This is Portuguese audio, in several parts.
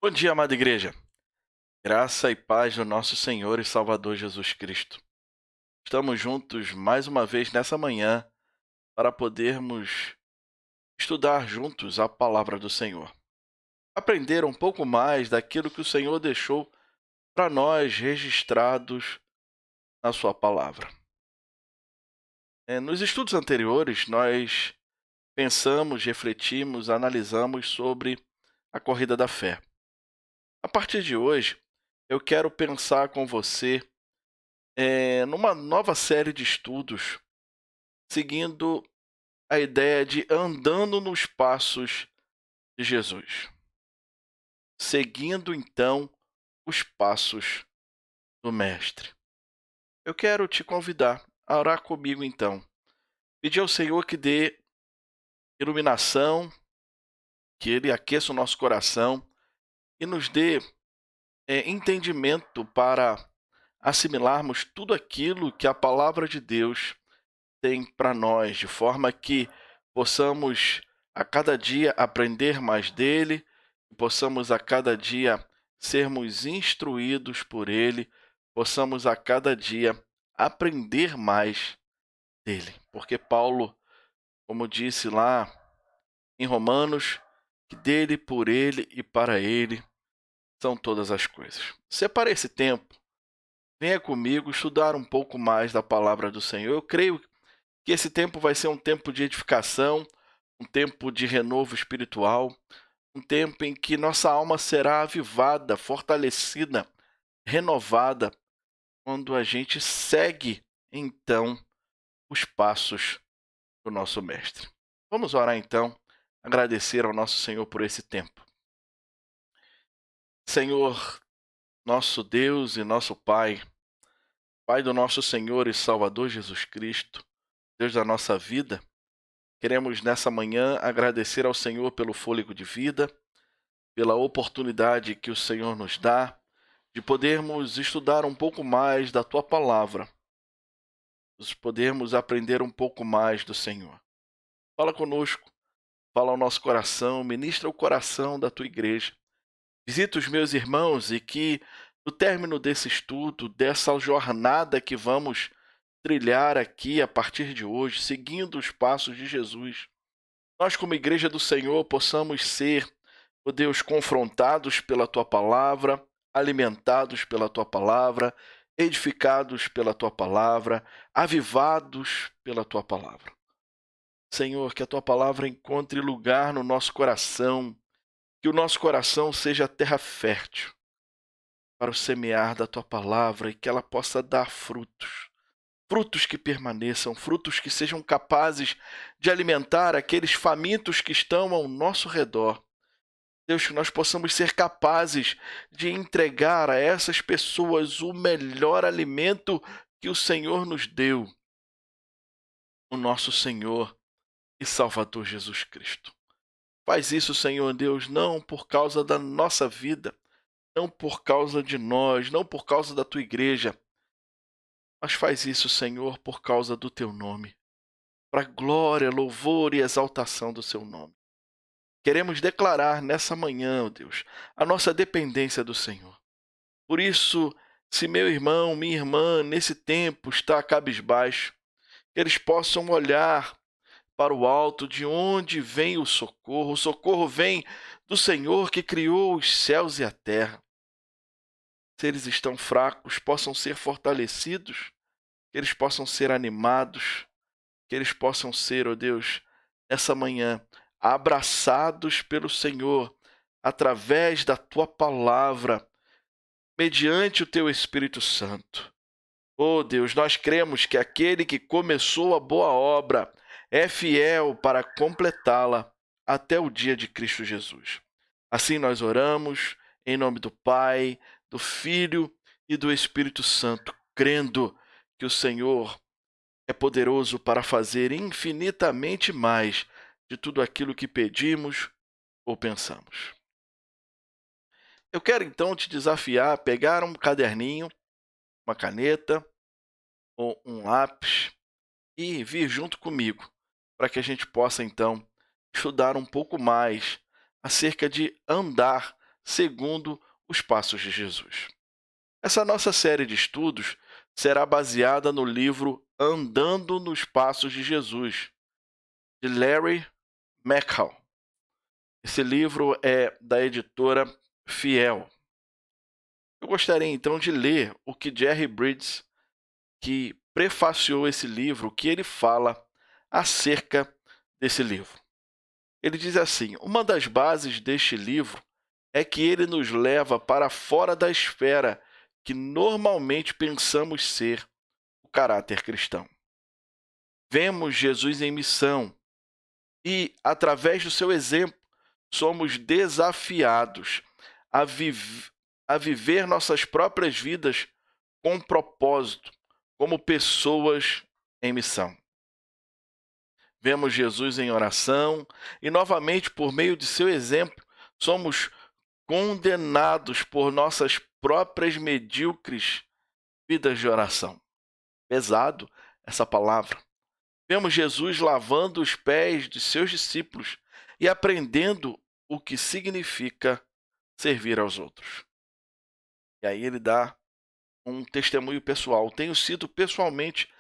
Bom dia, amada igreja. Graça e paz do nosso Senhor e Salvador Jesus Cristo. Estamos juntos mais uma vez nessa manhã para podermos estudar juntos a palavra do Senhor. Aprender um pouco mais daquilo que o Senhor deixou para nós registrados na sua palavra. Nos estudos anteriores, nós pensamos, refletimos, analisamos sobre a corrida da fé. A partir de hoje, eu quero pensar com você numa nova série de estudos, seguindo a ideia de andando nos passos de Jesus. Seguindo, então, os passos do Mestre. Eu quero te convidar a orar comigo, então. Pedir ao Senhor que dê iluminação, que Ele aqueça o nosso coração e nos dê entendimento para assimilarmos tudo aquilo que a palavra de Deus tem para nós, de forma que possamos a cada dia aprender mais dele, possamos a cada dia sermos instruídos por ele, possamos a cada dia aprender mais dele. Porque Paulo, como disse lá em Romanos, que dele, por ele e para ele são todas as coisas. Separe esse tempo, venha comigo estudar um pouco mais da palavra do Senhor. Eu creio que esse tempo vai ser um tempo de edificação, um tempo de renovo espiritual, um tempo em que nossa alma será avivada, fortalecida, renovada, quando a gente segue, então, os passos do nosso Mestre. Vamos orar, então, agradecer ao nosso Senhor por esse tempo. Senhor, nosso Deus e nosso Pai, Pai do nosso Senhor e Salvador Jesus Cristo, Deus da nossa vida, queremos nessa manhã agradecer ao Senhor pelo fôlego de vida, pela oportunidade que o Senhor nos dá de podermos estudar um pouco mais da Tua Palavra, de podermos aprender um pouco mais do Senhor. Fala conosco, fala ao nosso coração, ministra o coração da Tua igreja. Visita os meus irmãos e que, no término desse estudo, dessa jornada que vamos trilhar aqui a partir de hoje, seguindo os passos de Jesus, nós, como igreja do Senhor, possamos ser, ó Deus, confrontados pela Tua palavra, alimentados pela Tua palavra, edificados pela Tua palavra, avivados pela Tua palavra. Senhor, que a Tua palavra encontre lugar no nosso coração, que o nosso coração seja terra fértil para o semear da Tua palavra e que ela possa dar frutos. Frutos que permaneçam, frutos que sejam capazes de alimentar aqueles famintos que estão ao nosso redor. Deus, que nós possamos ser capazes de entregar a essas pessoas o melhor alimento que o Senhor nos deu, o nosso Senhor e Salvador Jesus Cristo. Faz isso, Senhor Deus, não por causa da nossa vida, não por causa de nós, não por causa da Tua igreja, mas faz isso, Senhor, por causa do Teu nome, para glória, louvor e exaltação do Seu nome. Queremos declarar nessa manhã, ó Deus, a nossa dependência do Senhor. Por isso, se meu irmão, minha irmã, nesse tempo está cabisbaixo, que eles possam olhar para o alto, de onde vem o socorro vem do Senhor que criou os céus e a terra. Se eles estão fracos, possam ser fortalecidos, que eles possam ser animados, que eles possam ser, ó Deus, nessa manhã, abraçados pelo Senhor, através da Tua palavra, mediante o Teu Espírito Santo. Oh Deus, nós cremos que aquele que começou a boa obra é fiel para completá-la até o dia de Cristo Jesus. Assim nós oramos em nome do Pai, do Filho e do Espírito Santo, crendo que o Senhor é poderoso para fazer infinitamente mais de tudo aquilo que pedimos ou pensamos. Eu quero então te desafiar a pegar um caderninho, uma caneta ou um lápis e vir junto comigo, para que a gente possa então estudar um pouco mais acerca de andar segundo os passos de Jesus. Essa nossa série de estudos será baseada no livro Andando nos Passos de Jesus, de Larry McCall. Esse livro é da editora Fiel. Eu gostaria então de ler o que Jerry Bridges, que prefaciou esse livro, o que ele fala acerca desse livro. Ele diz assim: uma das bases deste livro é que ele nos leva para fora da esfera que normalmente pensamos ser o caráter cristão. Vemos Jesus em missão e, através do seu exemplo, somos desafiados a, a viver nossas próprias vidas com propósito, como pessoas em missão. Vemos Jesus em oração e, novamente, por meio de seu exemplo, somos condenados por nossas próprias medíocres vidas de oração. Pesado essa palavra. Vemos Jesus lavando os pés de seus discípulos e aprendendo o que significa servir aos outros. E aí ele dá um testemunho pessoal. Tenho sido pessoalmente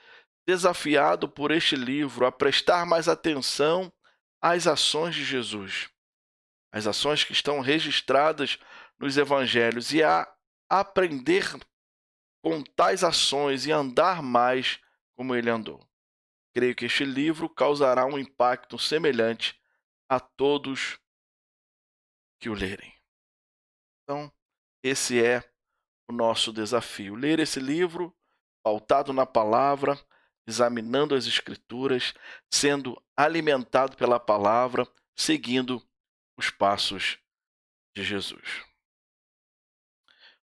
desafiado por este livro a prestar mais atenção às ações de Jesus, as ações que estão registradas nos evangelhos, e a aprender com tais ações e andar mais como ele andou. Creio que este livro causará um impacto semelhante a todos que o lerem. Então, esse é o nosso desafio. Ler esse livro, pautado na palavra, examinando as Escrituras, sendo alimentado pela palavra, seguindo os passos de Jesus.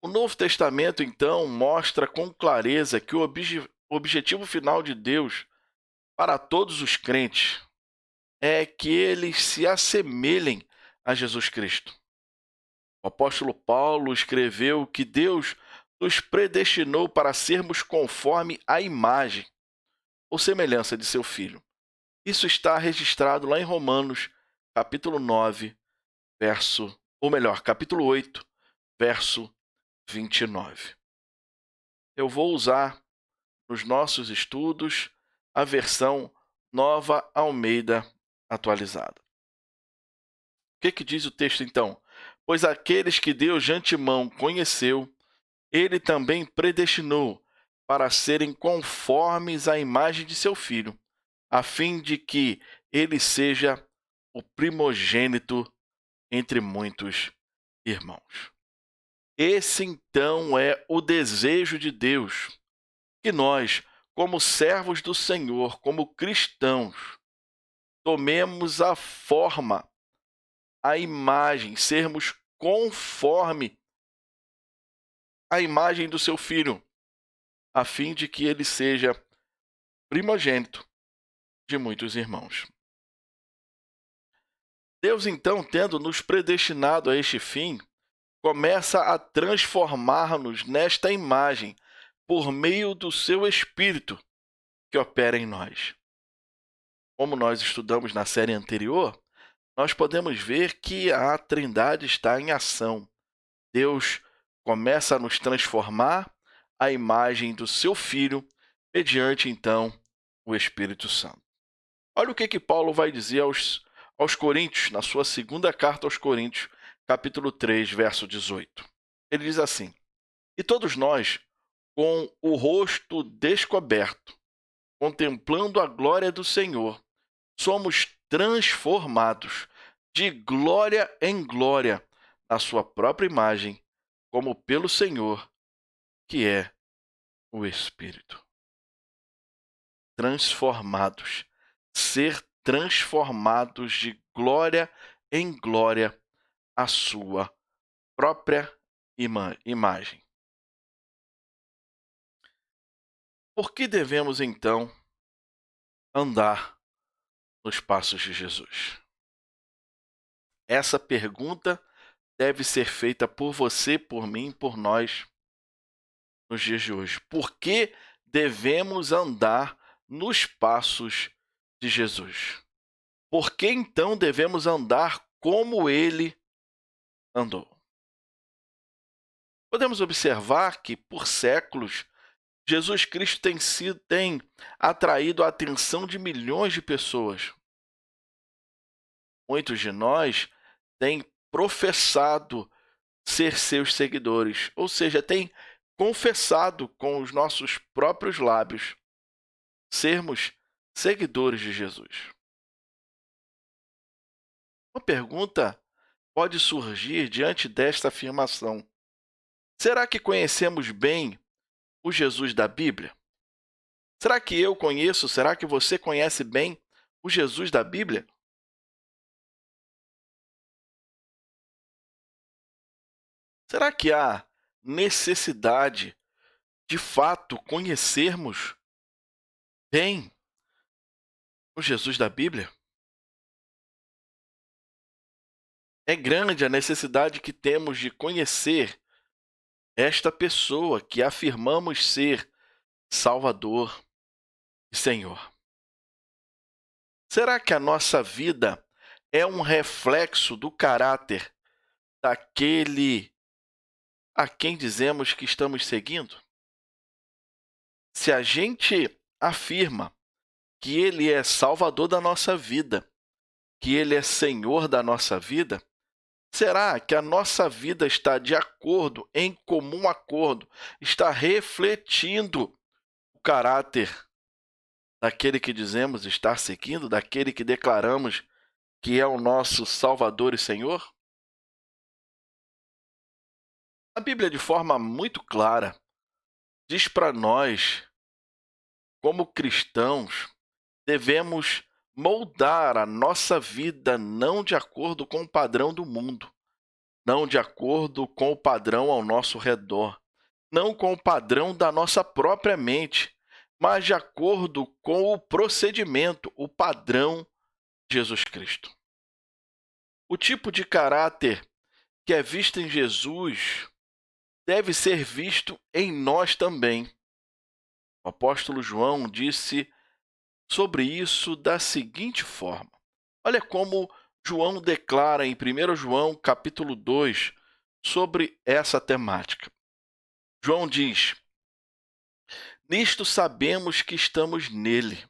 O Novo Testamento, então, mostra com clareza que o objetivo final de Deus para todos os crentes é que eles se assemelhem a Jesus Cristo. O apóstolo Paulo escreveu que Deus nos predestinou para sermos conforme a imagem ou semelhança de seu Filho. Isso está registrado lá em Romanos, capítulo 9, capítulo 8, verso 29. Eu vou usar nos nossos estudos a versão Nova Almeida atualizada. O que diz o texto então? Pois aqueles que Deus de antemão conheceu, ele também predestinou para serem conformes à imagem de seu Filho, a fim de que ele seja o primogênito entre muitos irmãos. Esse, então, é o desejo de Deus, que nós, como servos do Senhor, como cristãos, tomemos a forma, a imagem, sermos conforme a imagem do seu Filho, a fim de que ele seja primogênito de muitos irmãos. Deus, então, tendo nos predestinado a este fim, começa a transformar-nos nesta imagem por meio do seu Espírito que opera em nós. Como nós estudamos na série anterior, nós podemos ver que a Trindade está em ação. Deus começa a nos transformar à imagem do seu Filho, mediante, então, o Espírito Santo. Olha o que Paulo vai dizer aos Coríntios, na sua segunda carta aos Coríntios, capítulo 3, verso 18. Ele diz assim: e todos nós, com o rosto descoberto, contemplando a glória do Senhor, somos transformados de glória em glória na sua própria imagem, como pelo Senhor, que é o Espírito. Transformados. Ser transformados de glória em glória à sua própria imagem. Por que devemos, então, andar nos passos de Jesus? Essa pergunta deve ser feita por você, por mim, por nós, nos dias de hoje. Por que devemos andar nos passos de Jesus? Por que, então, devemos andar como ele andou? Podemos observar que, por séculos, Jesus Cristo tem atraído a atenção de milhões de pessoas. Muitos de nós têm professado ser seus seguidores, ou seja, têm confessado com os nossos próprios lábios sermos seguidores de Jesus. Uma pergunta pode surgir diante desta afirmação: será que conhecemos bem o Jesus da Bíblia? Será que eu conheço? Será que você conhece bem o Jesus da Bíblia? Será que há necessidade, de fato, conhecermos bem o Jesus da Bíblia? É grande a necessidade que temos de conhecer esta pessoa que afirmamos ser Salvador e Senhor. Será que a nossa vida é um reflexo do caráter daquele a quem dizemos que estamos seguindo? Se a gente afirma que Ele é Salvador da nossa vida, que Ele é Senhor da nossa vida, será que a nossa vida está de acordo, em comum acordo, está refletindo o caráter daquele que dizemos estar seguindo, daquele que declaramos que é o nosso Salvador e Senhor? A Bíblia, de forma muito clara, diz para nós, como cristãos, devemos moldar a nossa vida não de acordo com o padrão do mundo, não de acordo com o padrão ao nosso redor, não com o padrão da nossa própria mente, mas de acordo com o procedimento, o padrão de Jesus Cristo. O tipo de caráter que é visto em Jesus deve ser visto em nós também. O apóstolo João disse sobre isso da seguinte forma. Olha como João declara em 1 João capítulo 2 sobre essa temática. João diz: nisto sabemos que estamos nele.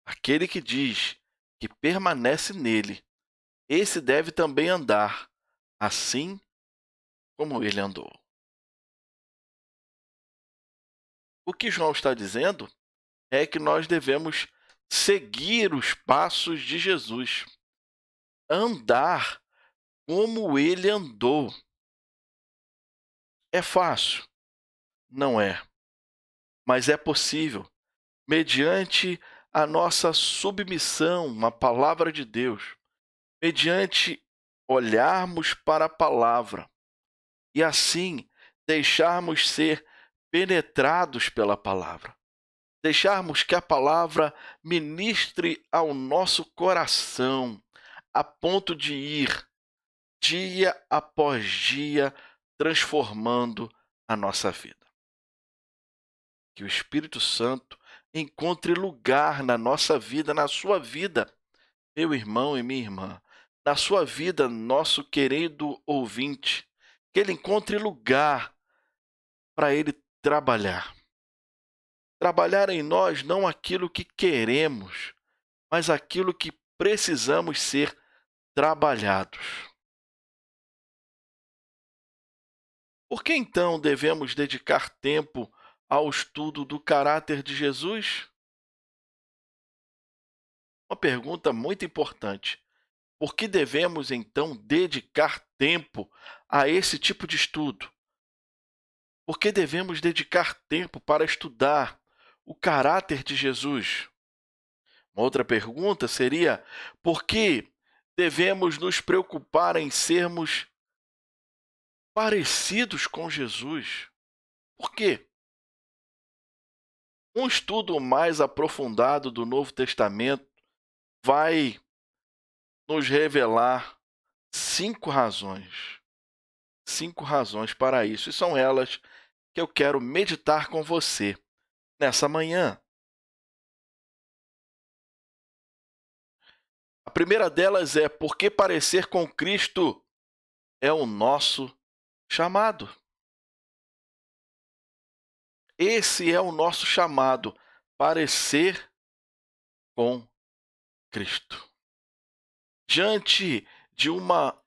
Aquele que diz que permanece nele, esse deve também andar, assim como ele andou. O que João está dizendo é que nós devemos seguir os passos de Jesus, andar como ele andou. É fácil? Não é, mas é possível, mediante a nossa submissão à palavra de Deus, mediante olharmos para a palavra e assim deixarmos ser penetrados pela palavra. Deixarmos que a palavra ministre ao nosso coração, a ponto de ir, dia após dia, transformando a nossa vida. Que o Espírito Santo encontre lugar na nossa vida, na sua vida, meu irmão e minha irmã, na sua vida, nosso querido ouvinte, que ele encontre lugar para ele trabalhar. Trabalhar em nós não aquilo que queremos, mas aquilo que precisamos ser trabalhados. Por que então devemos dedicar tempo ao estudo do caráter de Jesus? Uma pergunta muito importante. Por que devemos então dedicar tempo a esse tipo de estudo? Por que devemos dedicar tempo para estudar o caráter de Jesus? Uma outra pergunta seria: por que devemos nos preocupar em sermos parecidos com Jesus? Por quê? Um estudo mais aprofundado do Novo Testamento vai nos revelar 5 razões. 5 razões para isso, e são elas que eu quero meditar com você nessa manhã. A primeira delas é porque parecer com Cristo é o nosso chamado. Esse é o nosso chamado, parecer com Cristo. Diante de uma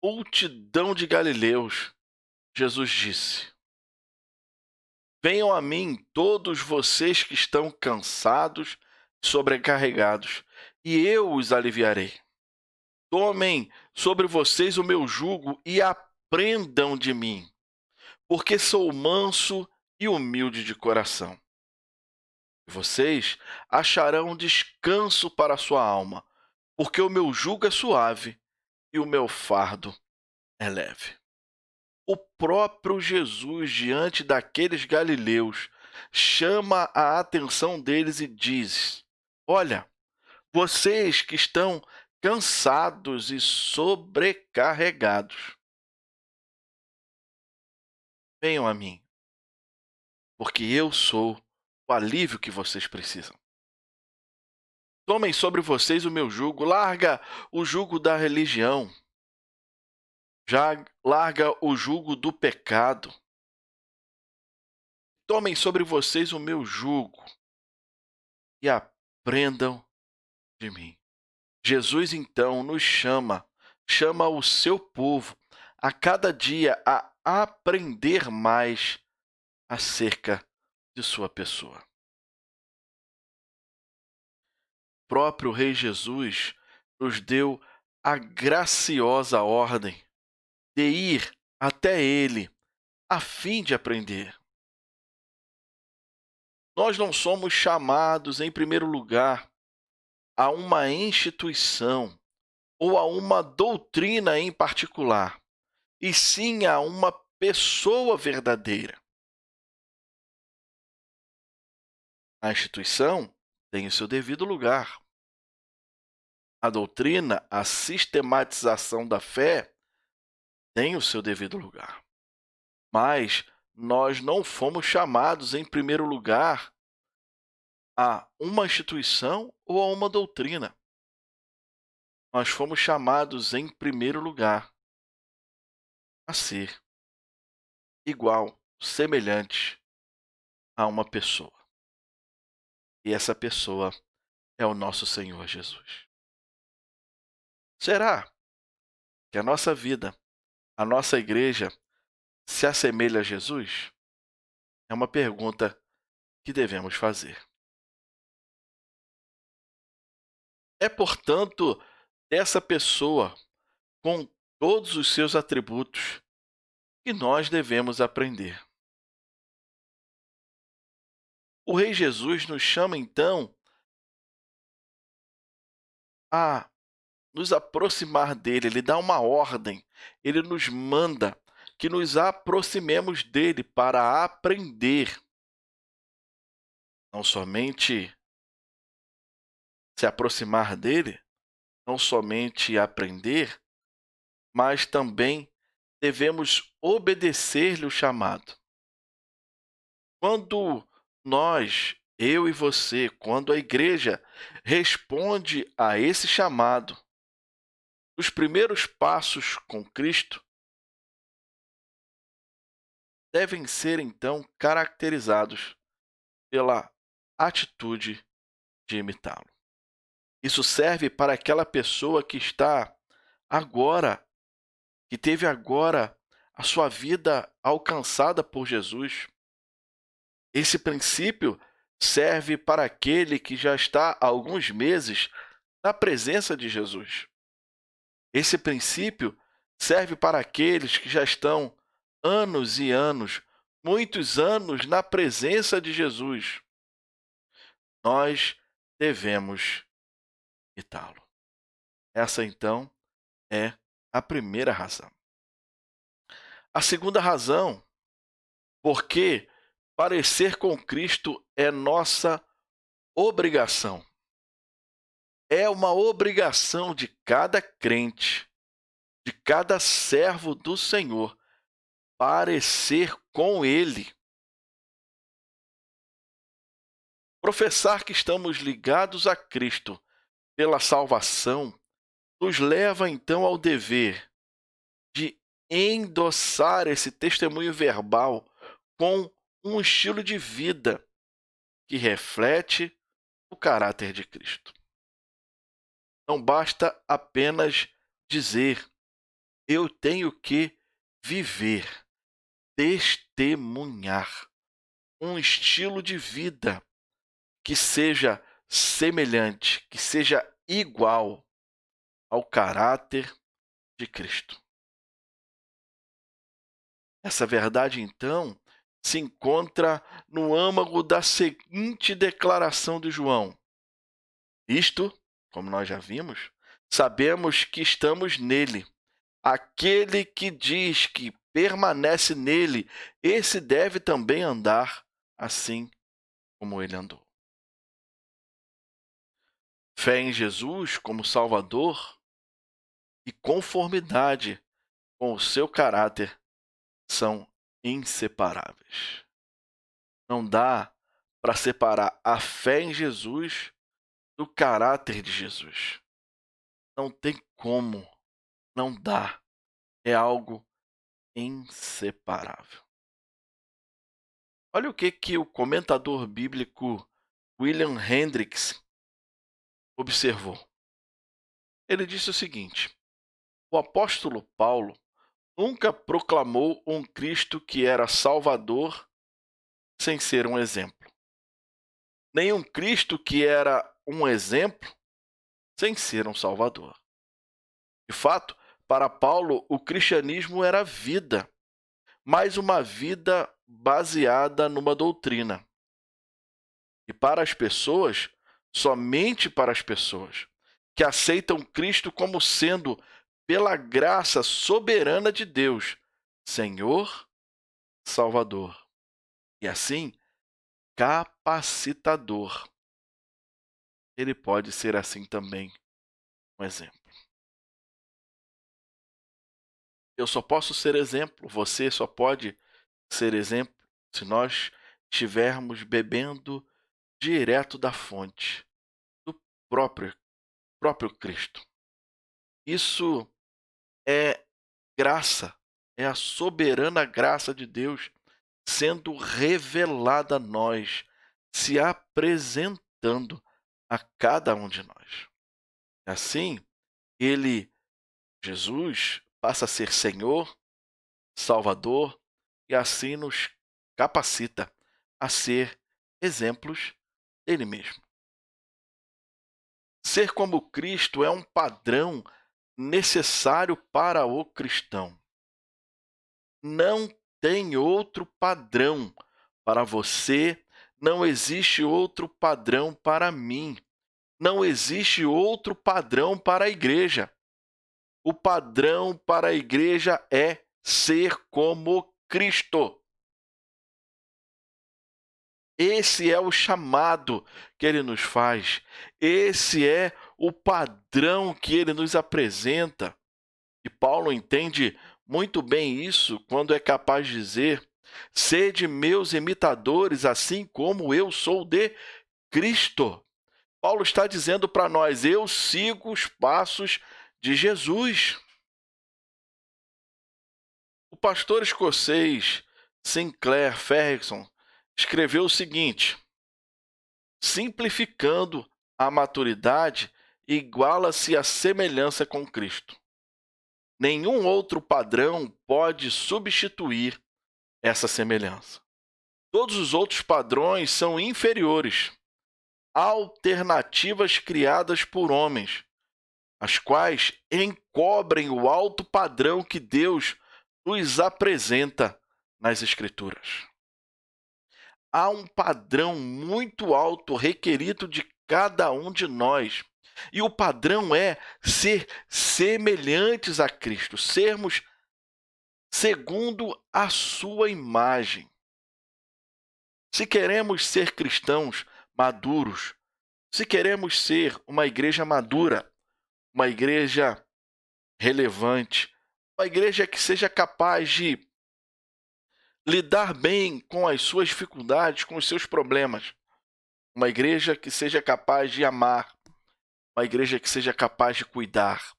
multidão de galileus, Jesus disse: Venham a mim todos vocês que estão cansados, sobrecarregados, e eu os aliviarei. Tomem sobre vocês o meu jugo e aprendam de mim, porque sou manso e humilde de coração. Vocês acharão descanso para a sua alma, porque o meu jugo é suave e o meu fardo é leve. O próprio Jesus, diante daqueles galileus, chama a atenção deles e diz: Olha, vocês que estão cansados e sobrecarregados, venham a mim, porque eu sou o alívio que vocês precisam. Tomem sobre vocês o meu jugo, larga o jugo da religião, já larga o jugo do pecado. Tomem sobre vocês o meu jugo e aprendam de mim. Jesus então nos chama o seu povo a cada dia a aprender mais acerca de sua pessoa. O próprio Rei Jesus nos deu a graciosa ordem de ir até ele a fim de aprender. Nós não somos chamados, em primeiro lugar, a uma instituição ou a uma doutrina em particular, e sim a uma pessoa verdadeira. A instituição tem o seu devido lugar. A doutrina, a sistematização da fé, tem o seu devido lugar. Mas nós não fomos chamados, em primeiro lugar, a uma instituição ou a uma doutrina. Nós fomos chamados, em primeiro lugar, a ser igual, semelhante a uma pessoa. E essa pessoa é o nosso Senhor Jesus. Será que a nossa vida, a nossa igreja, se assemelha a Jesus? É uma pergunta que devemos fazer. É, portanto, dessa pessoa, com todos os seus atributos, que nós devemos aprender. O Rei Jesus nos chama, então, a nos aproximar dele, ele dá uma ordem, ele nos manda que nos aproximemos dele para aprender. Não somente se aproximar dele, não somente aprender, mas também devemos obedecer-lhe o chamado. Quando nós, eu e você, quando a igreja responde a esse chamado, os primeiros passos com Cristo devem ser, então, caracterizados pela atitude de imitá-lo. Isso serve para aquela pessoa que está agora, que teve agora a sua vida alcançada por Jesus. Esse princípio serve para aquele que já está há alguns meses na presença de Jesus. Esse princípio serve para aqueles que já estão anos e anos, muitos anos na presença de Jesus. Nós devemos imitá-lo. Essa, então, é a primeira razão. A segunda razão, porque parecer com Cristo é nossa obrigação. É uma obrigação de cada crente, de cada servo do Senhor, parecer com Ele. Professar que estamos ligados a Cristo pela salvação nos leva então ao dever de endossar esse testemunho verbal com um estilo de vida que reflete o caráter de Cristo. Não basta apenas dizer, eu tenho que viver, testemunhar um estilo de vida que seja semelhante, que seja igual ao caráter de Cristo. Essa verdade, então, se encontra no âmago da seguinte declaração de João: isto, como nós já vimos, sabemos que estamos nele. Aquele que diz que permanece nele, esse deve também andar assim como ele andou. Fé em Jesus como Salvador e conformidade com o seu caráter são inseparáveis. Não dá para separar a fé em Jesus do caráter de Jesus. Não tem como, não dá. É algo inseparável. Olha o que o comentador bíblico William Hendricks observou. Ele disse o seguinte: o apóstolo Paulo nunca proclamou um Cristo que era Salvador sem ser um exemplo. Nem um Cristo que era um exemplo sem ser um Salvador. De fato, para Paulo, o cristianismo era vida, mas uma vida baseada numa doutrina. E para as pessoas, somente para as pessoas que aceitam Cristo como sendo, pela graça soberana de Deus, Senhor, Salvador. E assim, capacitador. Ele pode ser assim também um exemplo. Eu só posso ser exemplo, você só pode ser exemplo se nós estivermos bebendo direto da fonte, do próprio Cristo. Isso é graça, é a soberana graça de Deus sendo revelada a nós, se apresentando a cada um de nós. Assim, ele, Jesus, passa a ser Senhor, Salvador e assim nos capacita a ser exemplos dele mesmo. Ser como Cristo é um padrão necessário para o cristão. Não tem outro padrão para você, não existe outro padrão para mim, não existe outro padrão para a igreja. O padrão para a igreja é ser como Cristo. Esse é o chamado que ele nos faz. Esse é o padrão que ele nos apresenta. E Paulo entende muito bem isso quando é capaz de dizer: sede meus imitadores, assim como eu sou de Cristo. Paulo está dizendo para nós: eu sigo os passos de Jesus. O pastor escocês Sinclair Ferguson escreveu o seguinte: simplificando a maturidade, iguala-se a semelhança com Cristo. Nenhum outro padrão pode substituir essa semelhança. Todos os outros padrões são inferiores, alternativas criadas por homens, as quais encobrem o alto padrão que Deus nos apresenta nas Escrituras. Há um padrão muito alto requerido de cada um de nós. E o padrão é ser semelhantes a Cristo, sermos segundo a sua imagem. Se queremos ser cristãos maduros, se queremos ser uma igreja madura, uma igreja relevante, uma igreja que seja capaz de lidar bem com as suas dificuldades, com os seus problemas, uma igreja que seja capaz de amar, uma igreja que seja capaz de cuidar,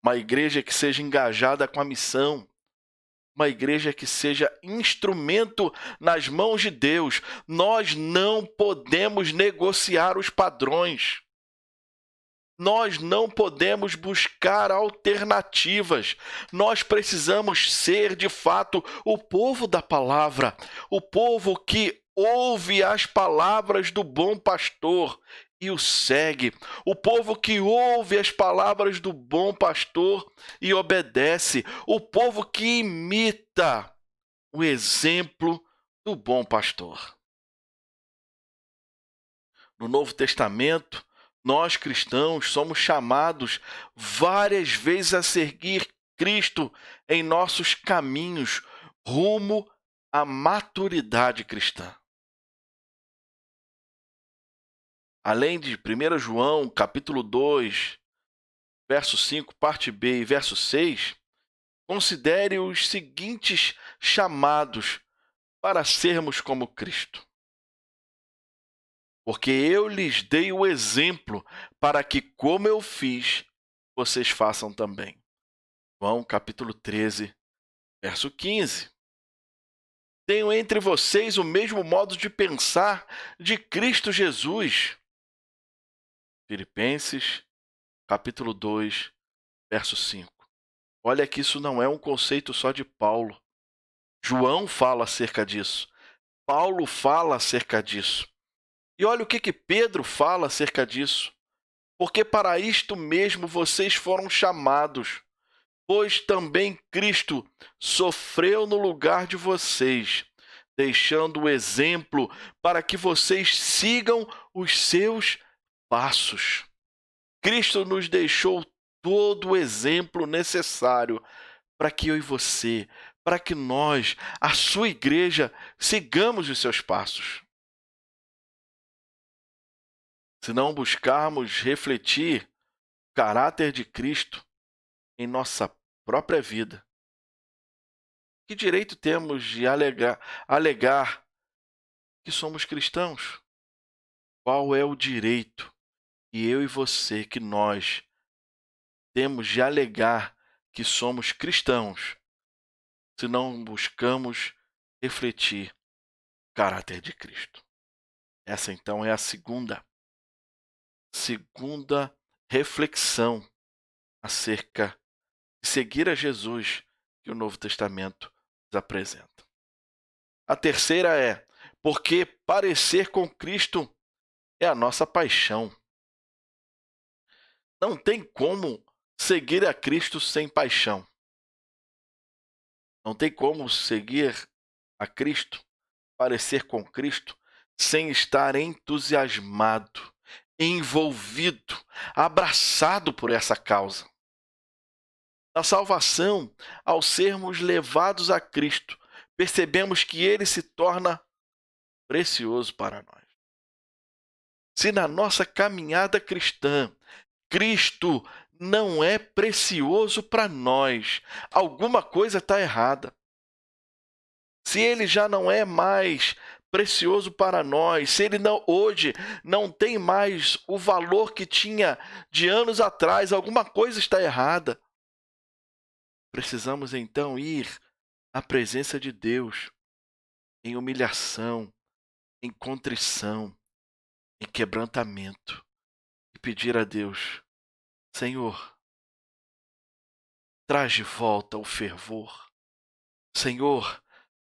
uma igreja que seja engajada com a missão, uma igreja que seja instrumento nas mãos de Deus. Nós não podemos negociar os padrões. Nós não podemos buscar alternativas. Nós precisamos ser, de fato, o povo da palavra, o povo que ouve as palavras do bom pastor e o segue, o povo que ouve as palavras do bom pastor e obedece, o povo que imita o exemplo do bom pastor. No Novo Testamento, nós cristãos somos chamados várias vezes a seguir Cristo em nossos caminhos rumo à maturidade cristã. Além de 1 João, capítulo 2, verso 5, parte B e verso 6, considere os seguintes chamados para sermos como Cristo. Porque eu lhes dei o exemplo para que, como eu fiz, vocês façam também. João capítulo 13, verso 15. Tenho entre vocês o mesmo modo de pensar de Cristo Jesus. Filipenses capítulo 2, verso 5. Olha que isso não é um conceito só de Paulo. João fala acerca disso. Paulo fala acerca disso. E olha o que Pedro fala acerca disso. Porque para isto mesmo vocês foram chamados, pois também Cristo sofreu no lugar de vocês, deixando o exemplo para que vocês sigam os seus passos. Cristo nos deixou todo o exemplo necessário para que eu e você, para que nós, a sua igreja, sigamos os seus passos. Se não buscarmos refletir o caráter de Cristo em nossa própria vida, que direito temos de alegar que somos cristãos? Qual é o direito que eu e você, que nós temos de alegar que somos cristãos, se não buscamos refletir o caráter de Cristo? Essa então é a segunda reflexão acerca de seguir a Jesus que o Novo Testamento nos apresenta. A terceira é, porque parecer com Cristo é a nossa paixão. Não tem como seguir a Cristo sem paixão. Não tem como seguir a Cristo, parecer com Cristo, sem estar entusiasmado, envolvido, abraçado por essa causa. Na salvação, ao sermos levados a Cristo, percebemos que Ele se torna precioso para nós. Se na nossa caminhada cristã, Cristo não é precioso para nós, alguma coisa está errada. Se Ele já não é mais precioso para nós, se Ele hoje não tem mais o valor que tinha de anos atrás, alguma coisa está errada. Precisamos então ir à presença de Deus em humilhação, em contrição, em quebrantamento e pedir a Deus: Senhor, traz de volta o fervor. Senhor,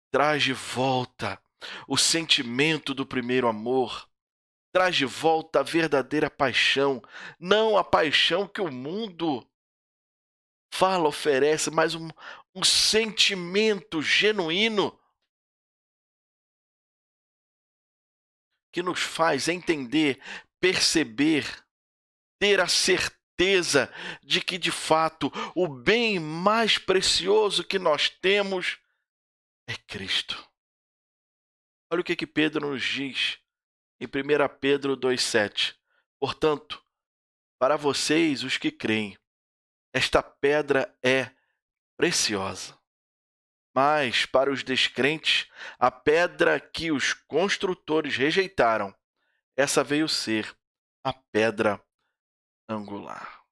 traz de volta o sentimento do primeiro amor. Traz de volta a verdadeira paixão, não a paixão que o mundo fala, oferece, mas um sentimento genuíno que nos faz entender, perceber, ter a certeza de que, de fato, o bem mais precioso que nós temos é Cristo. Olha o que Pedro nos diz em 1 Pedro 2,7. Portanto, para vocês, os que creem, esta pedra é preciosa. Mas, para os descrentes, a pedra que os construtores rejeitaram, essa veio ser a pedra angular.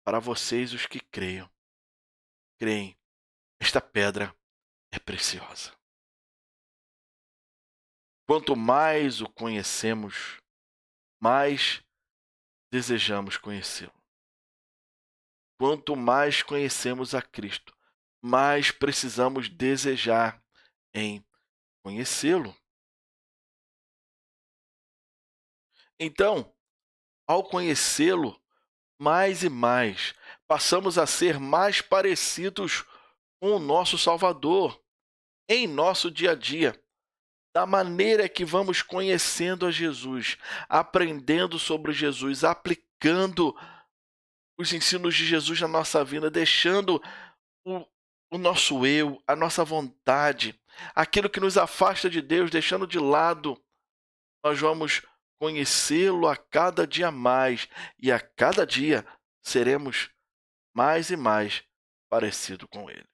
Para vocês, os que creem, esta pedra é preciosa. Quanto mais o conhecemos, mais desejamos conhecê-lo. Quanto mais conhecemos a Cristo, mais precisamos desejar em conhecê-lo. Então, ao conhecê-lo mais e mais, passamos a ser mais parecidos com o nosso Salvador em nosso dia a dia. Da maneira que vamos conhecendo a Jesus, aprendendo sobre Jesus, aplicando os ensinos de Jesus na nossa vida, deixando o, o nosso eu, a nossa vontade, aquilo que nos afasta de Deus, deixando de lado, nós vamos conhecê-lo a cada dia mais e a cada dia seremos mais e mais parecido com ele.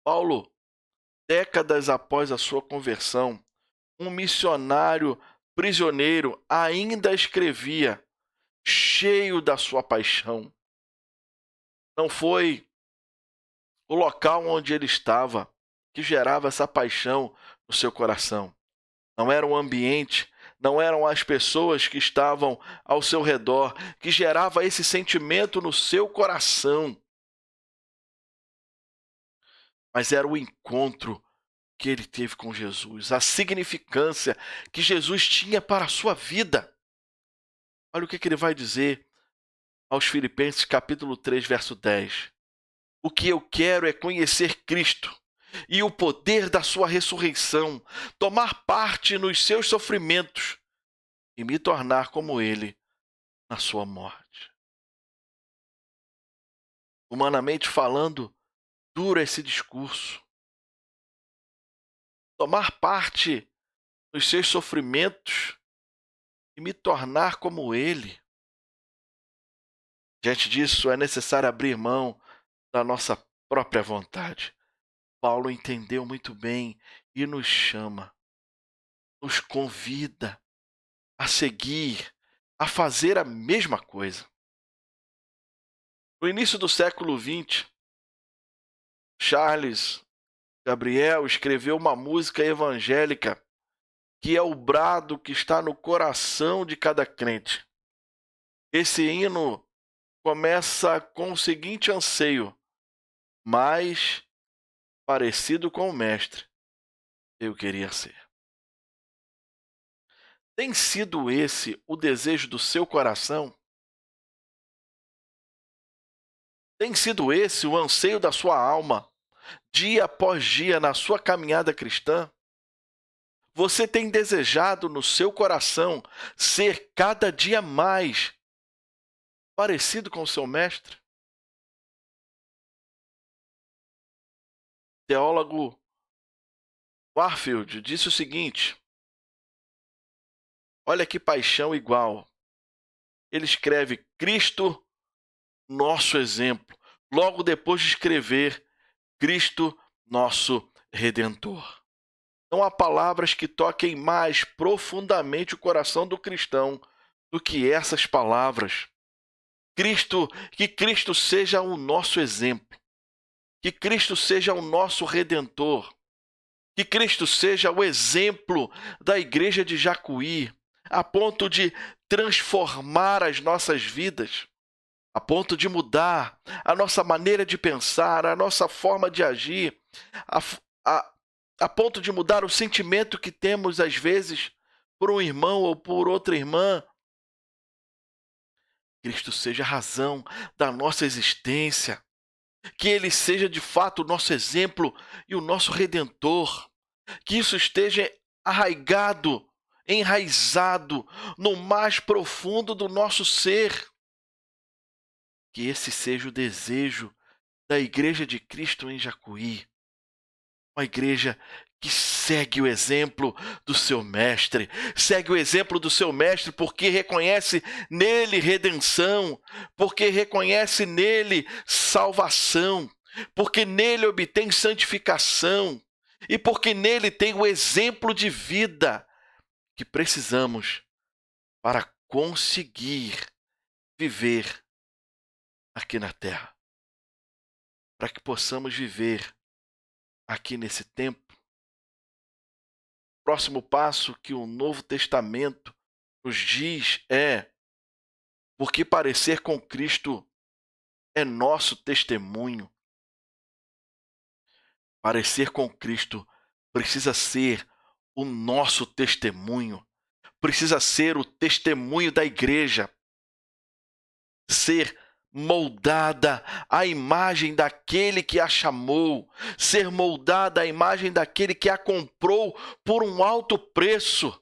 Paulo, décadas após a sua conversão, um missionário prisioneiro, ainda escrevia, cheio da sua paixão. Não foi o local onde ele estava que gerava essa paixão no seu coração. Não era o ambiente, não eram as pessoas que estavam ao seu redor que gerava esse sentimento no seu coração. Mas era o encontro que ele teve com Jesus, a significância que Jesus tinha para a sua vida. Olha o que ele vai dizer aos Filipenses, capítulo 3, verso 10. O que eu quero é conhecer Cristo e o poder da sua ressurreição, tomar parte nos seus sofrimentos e me tornar como ele na sua morte. Humanamente falando, dura esse discurso. Tomar parte nos seus sofrimentos e me tornar como ele. Diante disso, é necessário abrir mão da nossa própria vontade. Paulo entendeu muito bem e nos chama, nos convida a seguir, a fazer a mesma coisa. No início do século XX, Charles Gabriel escreveu uma música evangélica que é o brado que está no coração de cada crente. Esse hino começa com o seguinte anseio: mais parecido com o Mestre eu queria ser. Tem sido esse o desejo do seu coração? Tem sido esse o anseio da sua alma, dia após dia na sua caminhada cristã? Você tem desejado no seu coração ser cada dia mais parecido com o seu mestre? O teólogo Warfield disse o seguinte: olha que paixão igual. Ele escreve Cristo, nosso exemplo, logo depois de escrever Cristo, nosso Redentor. Não há palavras que toquem mais profundamente o coração do cristão do que essas palavras. Que Cristo seja o nosso exemplo, que Cristo seja o nosso Redentor, que Cristo seja o exemplo da igreja de Jacuí, a ponto de transformar as nossas vidas, a ponto de mudar a nossa maneira de pensar, a nossa forma de agir, a ponto de mudar o sentimento que temos às vezes por um irmão ou por outra irmã. Cristo seja a razão da nossa existência, que Ele seja de fato o nosso exemplo e o nosso Redentor, que isso esteja arraigado, enraizado no mais profundo do nosso ser, que esse seja o desejo da Igreja de Cristo em Jacuí, uma igreja que segue o exemplo do seu mestre, segue o exemplo do seu mestre porque reconhece nele redenção, porque reconhece nele salvação, porque nele obtém santificação e porque nele tem o exemplo de vida que precisamos para conseguir viver aqui na terra. para que possamos viver aqui nesse tempo. O próximo passo que o Novo Testamento nos diz é: porque parecer com Cristo é nosso testemunho. Parecer com Cristo precisa ser o nosso testemunho, precisa ser o testemunho da igreja, ser moldada à imagem daquele que a chamou, ser moldada à imagem daquele que a comprou por um alto preço.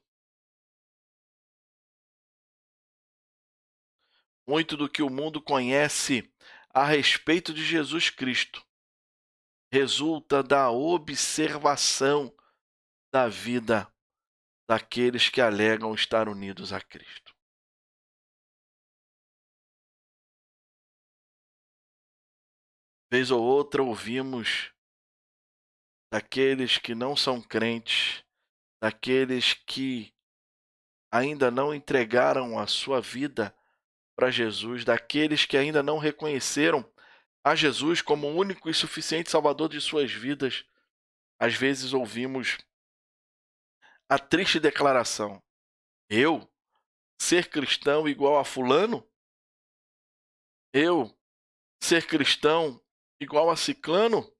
Muito do que o mundo conhece a respeito de Jesus Cristo resulta da observação da vida daqueles que alegam estar unidos a Cristo. Vez ou outra ouvimos daqueles que não são crentes, daqueles que ainda não entregaram a sua vida para Jesus, daqueles que ainda não reconheceram a Jesus como o único e suficiente Salvador de suas vidas. Às vezes ouvimos a triste declaração: eu ser cristão igual a fulano? Eu ser cristão igual a ciclano?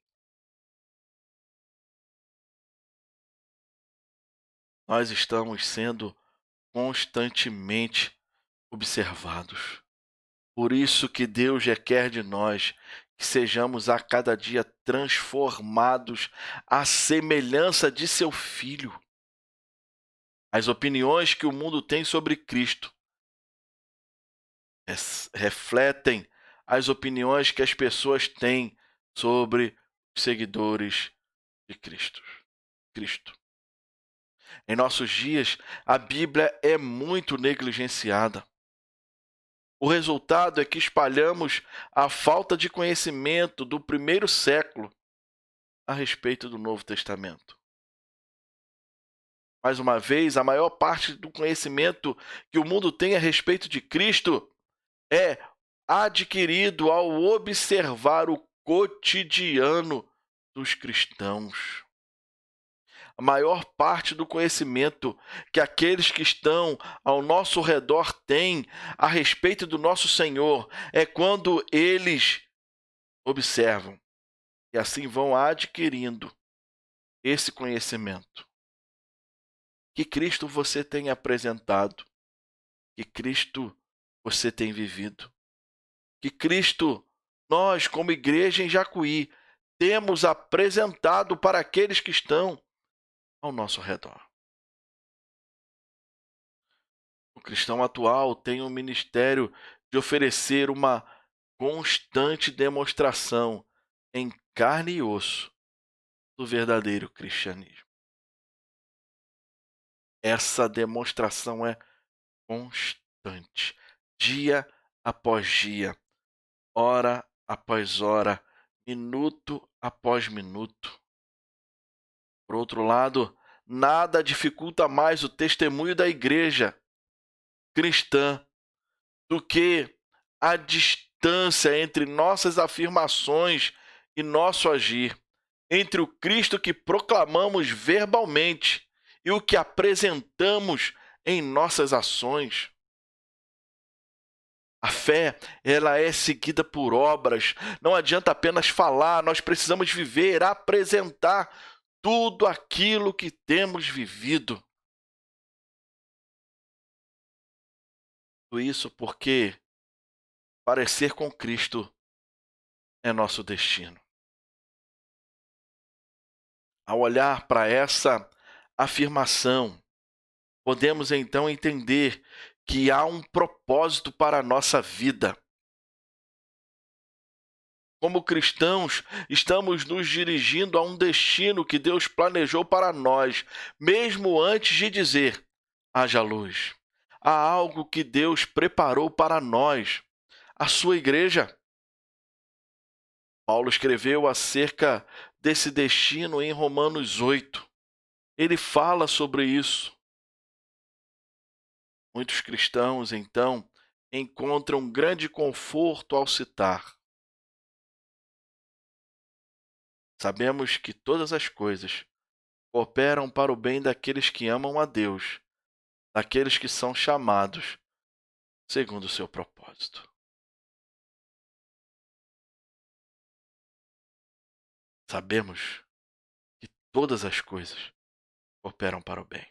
Nós estamos sendo constantemente observados. Por isso que Deus requer de nós que sejamos a cada dia transformados à semelhança de seu Filho. As opiniões que o mundo tem sobre Cristo refletem as opiniões que as pessoas têm sobre os seguidores de Cristo. Em nossos dias, a Bíblia é muito negligenciada. O resultado é que espalhamos a falta de conhecimento do primeiro século a respeito do Novo Testamento. Mais uma vez, a maior parte do conhecimento que o mundo tem a respeito de Cristo é adquirido ao observar o cotidiano dos cristãos. A maior parte do conhecimento que aqueles que estão ao nosso redor têm a respeito do nosso Senhor é quando eles observam e assim vão adquirindo esse conhecimento. Que Cristo você tem apresentado, que Cristo você tem vivido, que Cristo nós, como igreja em Jacuí, temos apresentado para aqueles que estão ao nosso redor. O cristão atual tem o ministério de oferecer uma constante demonstração em carne e osso do verdadeiro cristianismo. Essa demonstração é constante, dia após dia, hora após hora, minuto após minuto. Por outro lado, nada dificulta mais o testemunho da igreja cristã do que a distância entre nossas afirmações e nosso agir, entre o Cristo que proclamamos verbalmente e o que apresentamos em nossas ações. A fé, ela é seguida por obras. Não adianta apenas falar, nós precisamos viver, apresentar tudo aquilo que temos vivido. Tudo isso porque parecer com Cristo é nosso destino. Ao olhar para essa afirmação, podemos então entender que há um propósito para a nossa vida. Como cristãos, estamos nos dirigindo a um destino que Deus planejou para nós, mesmo antes de dizer: haja luz. Há algo que Deus preparou para nós, a sua igreja. Paulo escreveu acerca desse destino em Romanos 8. Ele fala sobre isso. Muitos cristãos, então, encontram grande conforto ao citar: Sabemos que todas as coisas cooperam para o bem daqueles que amam a Deus, daqueles que são chamados segundo o seu propósito. Sabemos que todas as coisas cooperam para o bem.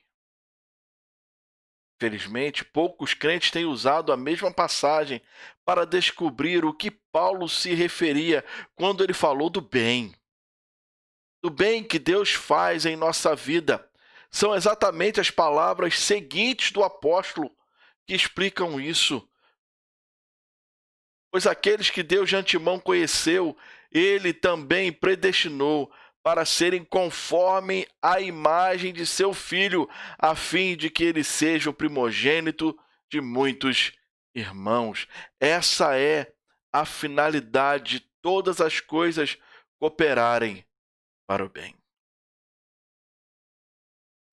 Felizmente, poucos crentes têm usado a mesma passagem para descobrir o que Paulo se referia quando ele falou do bem que Deus faz em nossa vida. São exatamente as palavras seguintes do apóstolo que explicam isso. Pois aqueles que Deus de antemão conheceu, ele também predestinou para serem conforme a imagem de seu Filho, a fim de que ele seja o primogênito de muitos irmãos. Essa é a finalidade de todas as coisas cooperarem para o bem.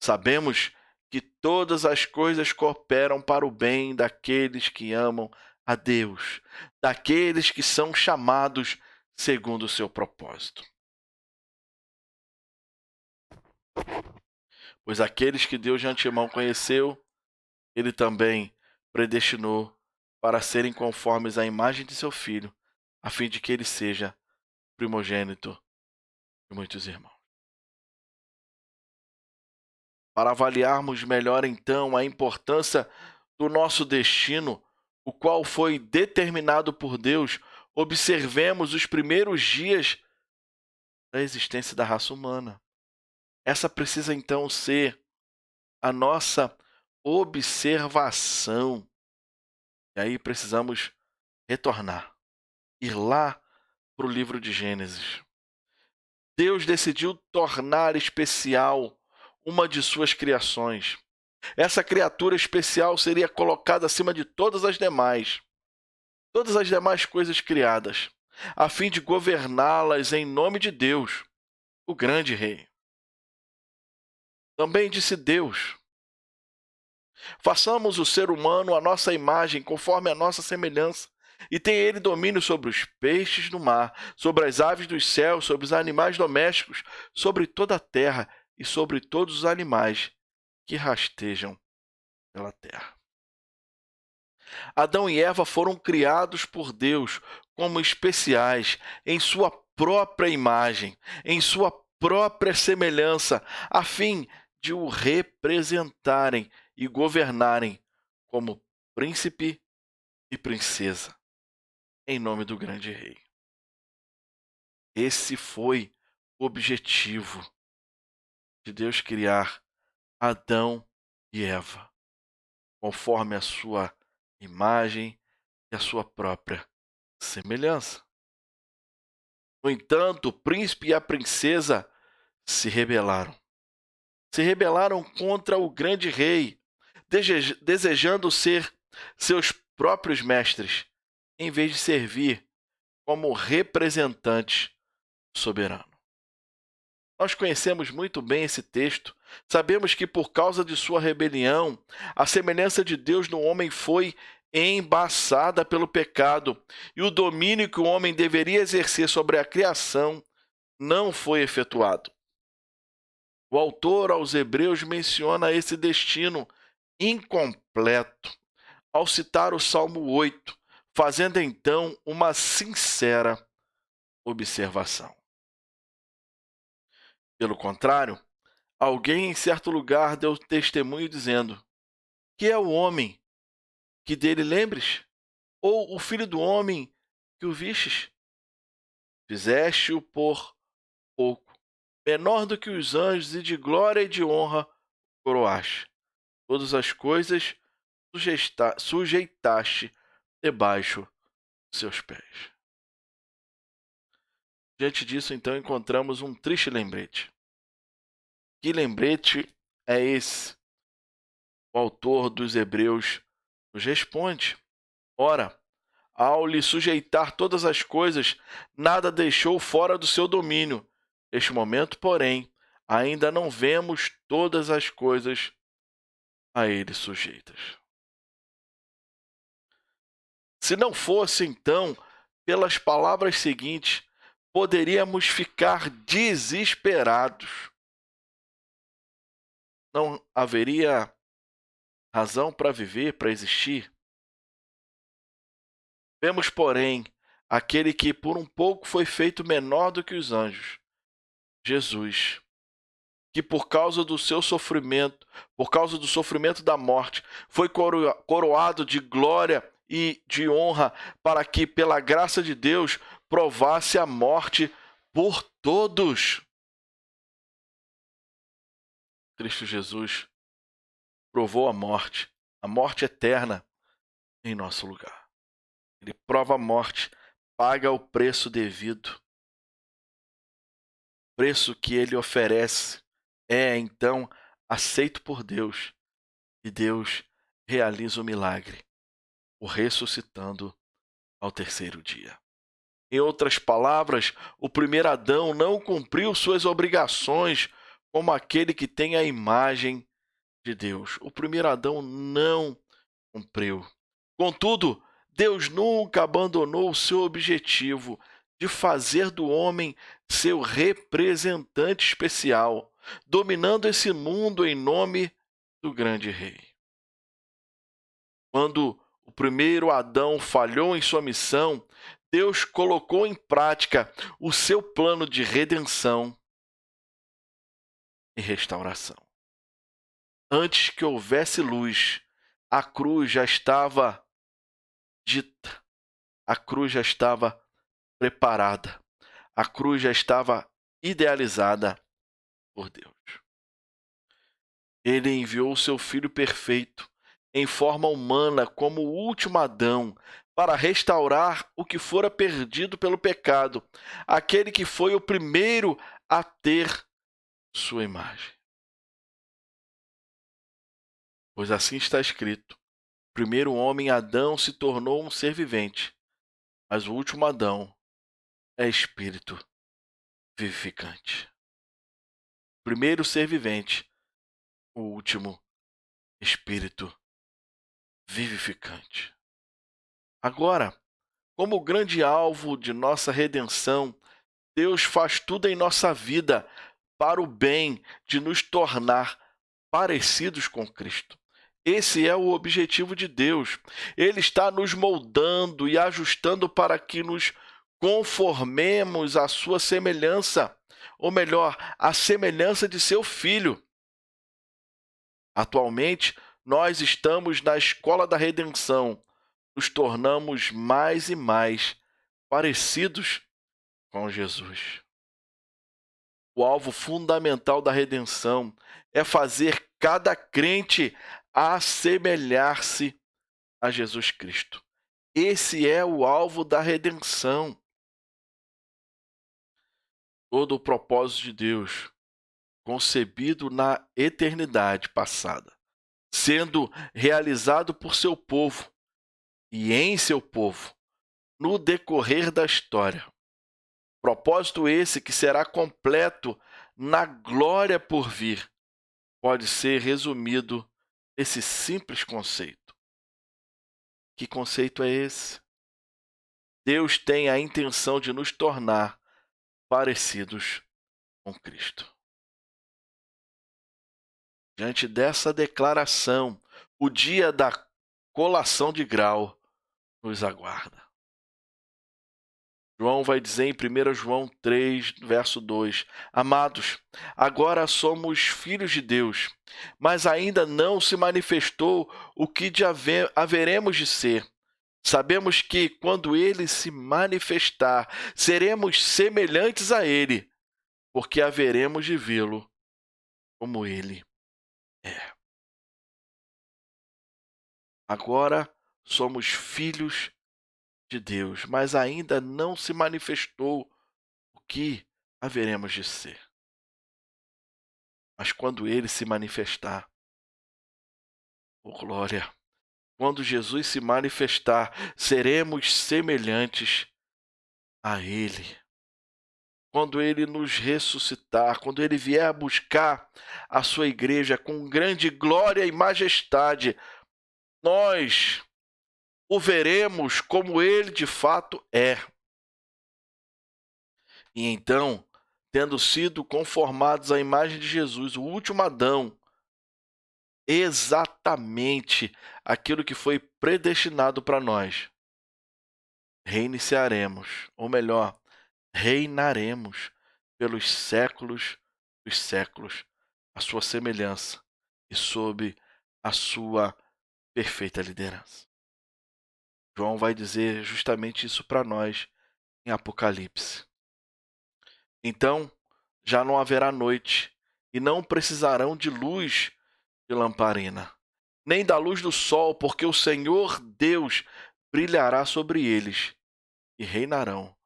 Sabemos que todas as coisas cooperam para o bem daqueles que amam a Deus, daqueles que são chamados segundo o seu propósito. Pois aqueles que Deus de antemão conheceu, ele também predestinou para serem conformes à imagem de seu Filho, a fim de que ele seja primogênito de muitos irmãos. Para avaliarmos melhor, então, a importância do nosso destino, o qual foi determinado por Deus, observemos os primeiros dias da existência da raça humana. Essa precisa, então, ser a nossa observação. E aí precisamos retornar, ir lá para o livro de Gênesis. Deus decidiu tornar especial uma de suas criações. Essa criatura especial seria colocada acima de todas as demais coisas criadas, a fim de governá-las em nome de Deus, o grande rei. Também disse Deus: façamos o ser humano à nossa imagem, conforme a nossa semelhança, e tenha ele domínio sobre os peixes do mar, sobre as aves dos céus, sobre os animais domésticos, sobre toda a terra e sobre todos os animais que rastejam pela terra. Adão e Eva foram criados por Deus como especiais, em sua própria imagem, em sua própria semelhança, a fim de o representarem e governarem como príncipe e princesa, em nome do grande rei. Esse foi o objetivo de Deus criar Adão e Eva, conforme a sua imagem e a sua própria semelhança. No entanto, o príncipe e a princesa se rebelaram. Se rebelaram contra o grande rei, desejando ser seus próprios mestres, em vez de servir como representantes soberano. Nós conhecemos muito bem esse texto. Sabemos que por causa de sua rebelião, a semelhança de Deus no homem foi embaçada pelo pecado, e o domínio que o homem deveria exercer sobre a criação não foi efetuado. O autor aos Hebreus menciona esse destino incompleto ao citar o Salmo 8, fazendo então uma sincera observação. Pelo contrário, alguém em certo lugar deu testemunho dizendo: que é o homem que dele lembres? Ou o filho do homem que o vistes? Fizeste-o por pouco, menor do que os anjos, e de glória e de honra coroaste. Todas as coisas sujeitaste debaixo de seus pés. Diante disso, então, encontramos um triste lembrete. Que lembrete é esse? O autor dos Hebreus nos responde: ora, ao lhe sujeitar todas as coisas, nada deixou fora do seu domínio. Neste momento, porém, ainda não vemos todas as coisas a ele sujeitas. Se não fosse, então, pelas palavras seguintes, poderíamos ficar desesperados. Não haveria razão para viver, para existir. Vemos, porém, aquele que por um pouco foi feito menor do que os anjos, Jesus, que por causa do seu sofrimento, por causa do sofrimento da morte, foi coroado de glória e de honra, para que, pela graça de Deus, provasse a morte por todos. Cristo Jesus provou a morte eterna em nosso lugar. Ele prova a morte, paga o preço devido. O preço que ele oferece é, então, aceito por Deus. E Deus realiza o milagre, o ressuscitando ao terceiro dia. Em outras palavras, o primeiro Adão não cumpriu suas obrigações como aquele que tem a imagem de Deus. O primeiro Adão não cumpriu. Contudo, Deus nunca abandonou o seu objetivo de fazer do homem seu representante especial, dominando esse mundo em nome do grande rei. Quando o primeiro Adão falhou em sua missão, Deus colocou em prática o seu plano de redenção e restauração. Antes que houvesse luz, a cruz já estava dita, a cruz já estava preparada, a cruz já estava idealizada por Deus. Ele enviou o seu Filho perfeito, em forma humana, como o último Adão, para restaurar o que fora perdido pelo pecado, aquele que foi o primeiro a ter sua imagem. Pois assim está escrito: o primeiro homem, Adão, se tornou um ser vivente, mas o último Adão é espírito vivificante. O primeiro ser vivente, o último espírito vivificante. Agora, como grande alvo de nossa redenção, Deus faz tudo em nossa vida para o bem de nos tornar parecidos com Cristo. Esse é o objetivo de Deus. Ele está nos moldando e ajustando para que nos conformemos à sua semelhança, ou melhor, à semelhança de seu Filho. Atualmente, nós estamos na escola da redenção, nos tornamos mais e mais parecidos com Jesus. O alvo fundamental da redenção é fazer cada crente assemelhar-se a Jesus Cristo. Esse é o alvo da redenção. Todo o propósito de Deus, concebido na eternidade passada, sendo realizado por seu povo e em seu povo, no decorrer da história. Propósito esse que será completo na glória por vir, pode ser resumido nesse simples conceito. Que conceito é esse? Deus tem a intenção de nos tornar parecidos com Cristo. Diante dessa declaração, o dia da colação de grau nos aguarda. João vai dizer em 1 João 3, verso 2: Amados, agora somos filhos de Deus, mas ainda não se manifestou o que haveremos de ser. Sabemos que, quando ele se manifestar, seremos semelhantes a ele, porque haveremos de vê-lo como ele é. Agora somos filhos de Deus, mas ainda não se manifestou o que haveremos de ser. Mas quando ele se manifestar, oh glória, quando Jesus se manifestar, seremos semelhantes a ele. Quando ele nos ressuscitar, quando ele vier buscar a sua igreja com grande glória e majestade, nós o veremos como ele de fato é. E então, tendo sido conformados à imagem de Jesus, o último Adão, exatamente aquilo que foi predestinado para nós, reiniciaremos, ou melhor, reinaremos pelos séculos dos séculos, à sua semelhança e sob a sua perfeita liderança. João vai dizer justamente isso para nós em Apocalipse. Então, já não haverá noite, e não precisarão de luz de lamparina, nem da luz do sol, porque o Senhor Deus brilhará sobre eles, e reinarão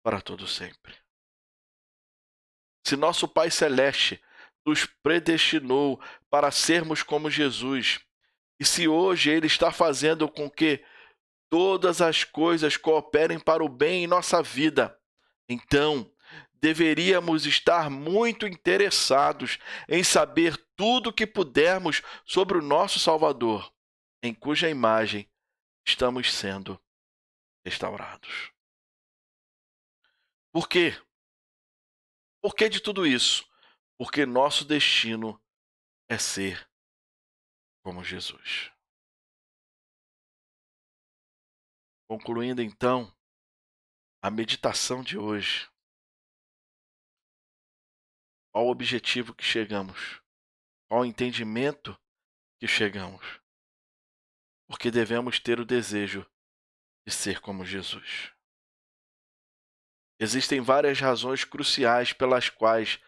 para todo sempre. Se nosso Pai Celeste nos predestinou para sermos como Jesus, e se hoje Ele está fazendo com que todas as coisas cooperem para o bem em nossa vida, então deveríamos estar muito interessados em saber tudo o que pudermos sobre o nosso Salvador, em cuja imagem estamos sendo restaurados. Por quê? Por que de tudo isso? Porque nosso destino é ser como Jesus. Concluindo então a meditação de hoje, qual o objetivo que chegamos? Qual o entendimento que chegamos? Porque devemos ter o desejo de ser como Jesus. Existem várias razões cruciais pelas quais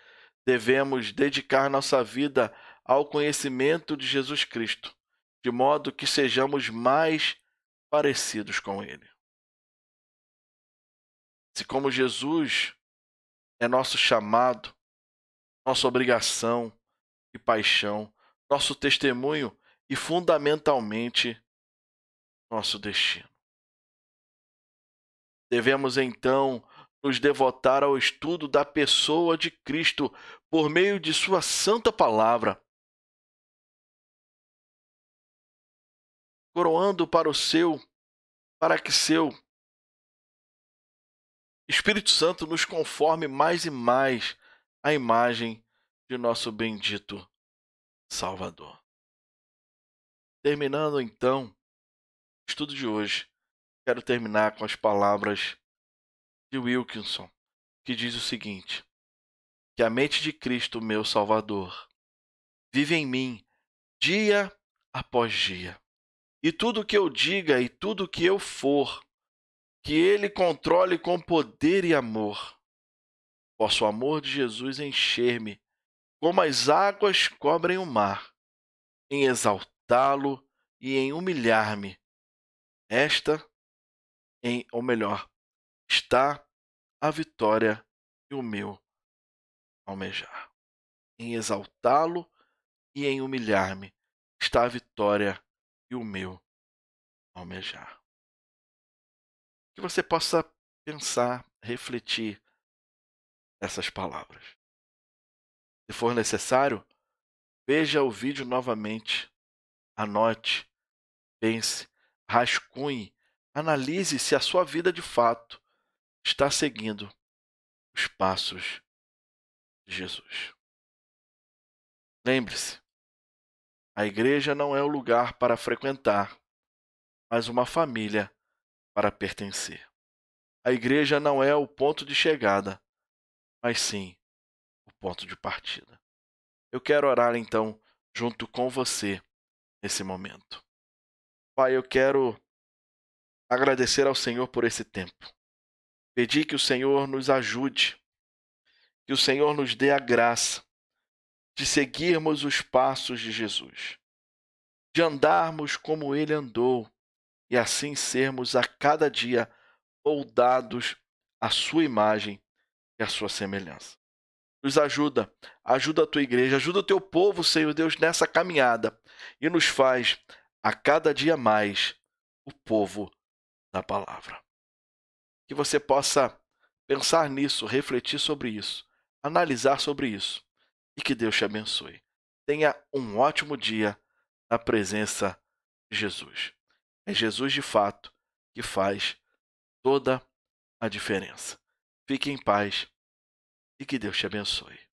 devemos dedicar nossa vida ao conhecimento de Jesus Cristo, de modo que sejamos mais parecidos com Ele. Se como Jesus é nosso chamado, nossa obrigação e paixão, nosso testemunho e, fundamentalmente, nosso destino. Devemos, então, nos devotar ao estudo da pessoa de Cristo por meio de sua santa palavra, coroando para que seu Espírito Santo nos conforme mais e mais à imagem de nosso bendito Salvador. Terminando, então, o estudo de hoje, quero terminar com as palavras de Wilkinson, que diz o seguinte: que a mente de Cristo, meu Salvador, vive em mim dia após dia. E tudo que eu diga e tudo que eu for, que Ele controle com poder e amor. Possa o amor de Jesus encher-me, como as águas cobrem o mar, em exaltá-lo e em humilhar-me. Ou melhor, está a vitória e o meu almejar. Em exaltá-lo e em humilhar-me está a vitória e o meu almejar. Que você possa pensar, refletir essas palavras. Se for necessário, veja o vídeo novamente, anote, pense, rascunhe, analise se a sua vida de fato está seguindo os passos de Jesus. Lembre-se, a igreja não é o lugar para frequentar, mas uma família para pertencer. A igreja não é o ponto de chegada, mas sim o ponto de partida. Eu quero orar então junto com você nesse momento. Pai, eu quero agradecer ao Senhor por esse tempo. Pedir que o Senhor nos ajude, que o Senhor nos dê a graça de seguirmos os passos de Jesus, de andarmos como Ele andou e assim sermos a cada dia moldados à sua imagem e à sua semelhança. Nos ajuda, ajuda a tua igreja, ajuda o teu povo, Senhor Deus, nessa caminhada e nos faz a cada dia mais o povo da palavra. Que você possa pensar nisso, refletir sobre isso, analisar sobre isso e que Deus te abençoe. Tenha um ótimo dia na presença de Jesus. É Jesus de fato que faz toda a diferença. Fique em paz e que Deus te abençoe.